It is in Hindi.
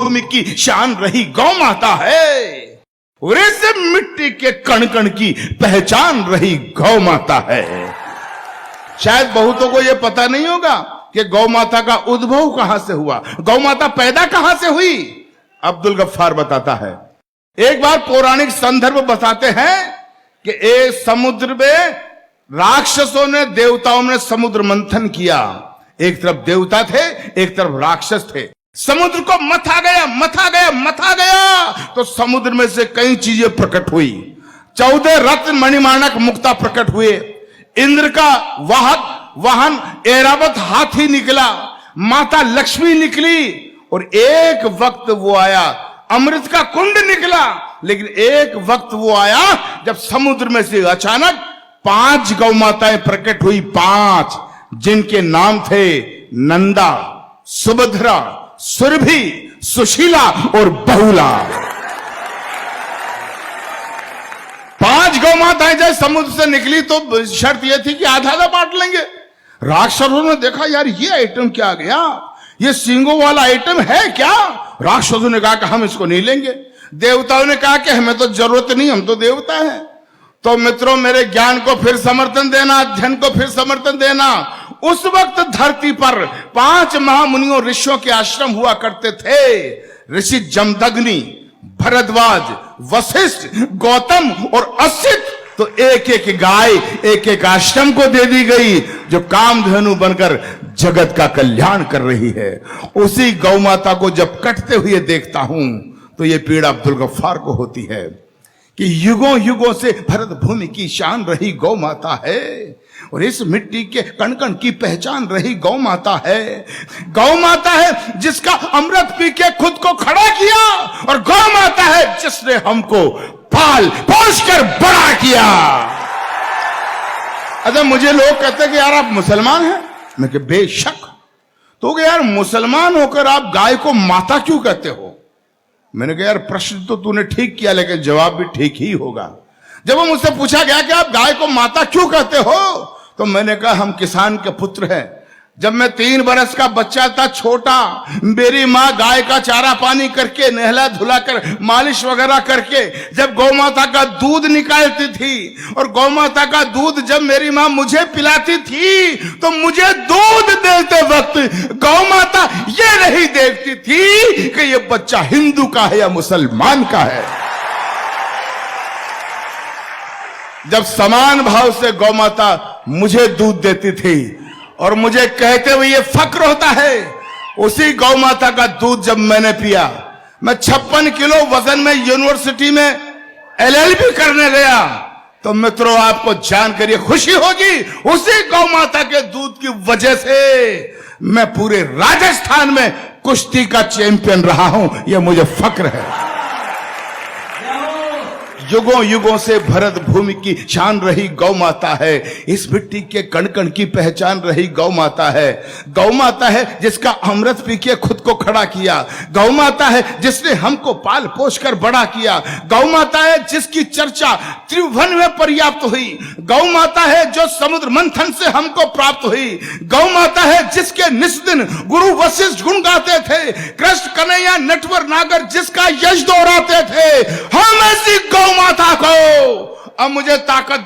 भूमि की शान रही गौ माता है और इस मिट्टी के कण कण की पहचान रही गौ माता है। शायद बहुतों को यह पता नहीं होगा कि गौ माता का उद्भव कहां से हुआ, गौ माता पैदा कहां से हुई। अब्दुल गफ्फार बताता है, एक बार पौराणिक संदर्भ बताते हैं कि एक समुद्र में राक्षसों ने देवताओं ने समुद्र मंथन किया। एक तरफ देवता थे, एक तरफ राक्षस थे। समुद्र को मथा गया तो समुद्र में से कई चीजें प्रकट हुई। 14 रत्न मणिमाणक मुक्ता प्रकट हुए। इंद्र का वाहन ऐरावत हाथी निकला, माता लक्ष्मी निकली और एक वक्त वो आया अमृत का कुंड निकला। लेकिन एक वक्त वो आया जब समुद्र में से अचानक 5 गौ माताएं प्रकट हुई, 5 जिनके नाम थे नंदा, सुभद्रा, सुरभि, सुशीला और बहुला। 5 गौ माताएं जब समुद्र से निकली तो शर्त यह थी कि आधा आधा बांट लेंगे। राक्षसों ने देखा, यार ये आइटम क्या आ गया, ये सींगों वाला आइटम है क्या। राक्षसों ने कहा कि हम इसको नहीं लेंगे। देवताओं ने कहा कि हमें तो जरूरत नहीं, हम तो देवता हैं। तो मित्रों, मेरे ज्ञान को फिर समर्थन देना, अध्ययन को फिर समर्थन देना। उस वक्त धरती पर 5 महामुनियों ऋषियों के आश्रम हुआ करते थे। ऋषि जमदग्नि, भरद्वाज, वशिष्ठ, गौतम और असित। तो एक एक गाय एक एक आश्रम को दे दी गई जो कामधेनु बनकर जगत का कल्याण कर रही है। उसी गौ माता को जब कटते हुए देखता हूं तो यह पीड़ा अब्दुल गफ्फार को होती है कि युगों युगों से भरत भूमि की शान रही गौ माता है और इस मिट्टी के कण कण की पहचान रही गौ माता है। गौ माता है जिसका अमृत पी के खुद को खड़ा किया और गौ माता है जिसने हमको पाल पोष कर बड़ा किया। अच्छा, मुझे लोग कहते हैं कि यार आप मुसलमान हैं। मैं कि बेशक। तो यार मुसलमान होकर आप गाय को माता क्यों कहते हो। मैंने कहा यार प्रश्न तो तूने ठीक किया लेकिन जवाब भी ठीक ही होगा। जब मुझसे पूछा गया कि आप गाय को माता क्यों कहते हो तो मैंने कहा हम किसान के पुत्र हैं। जब मैं 3 बरस का बच्चा था, छोटा, मेरी माँ गाय का चारा पानी करके, नहला धुला कर, मालिश वगैरह करके जब गौ माता का दूध निकालती थी और गौ माता का दूध जब मेरी माँ मुझे पिलाती थी तो मुझे दूध देते वक्त गौ माता ये नहीं देखती थी कि ये बच्चा हिंदू का है या मुसलमान का है। जब समान भाव से गौ माता मुझे दूध देती थी और मुझे कहते हुए ये फक्र होता है, उसी गौ माता का दूध जब मैंने पिया, मैं 56 किलो वजन में यूनिवर्सिटी में LLB करने गया। तो मित्रों, आपको जानकर ये खुशी होगी, उसी गौ माता के दूध की वजह से मैं पूरे राजस्थान में कुश्ती का चैंपियन रहा हूं। यह मुझे फक्र है। युगों युगों से भरत भूमि की शान रही गौ माता है, इस मिट्टी के कण कण की पहचान रही गौ माता है। गौ माता है जिसका अमृत पी के खुद को खड़ा किया। गौ माता है जिसने हमको पाल पोष कर बड़ा किया। गौ माता है जिसकी चर्चा त्रिभुवन में पर्याप्त हुई। गौ माता है जो समुद्र मंथन से हमको प्राप्त हुई। गौ माता है जिसके निस्दिन गुरु वशिष्ठ गुण गाते थे, कृष्ण कन्हैया नटवर नागर जिसका यश दोहराते थे। हम ऐसी गौ माता को अब मुझे ताकत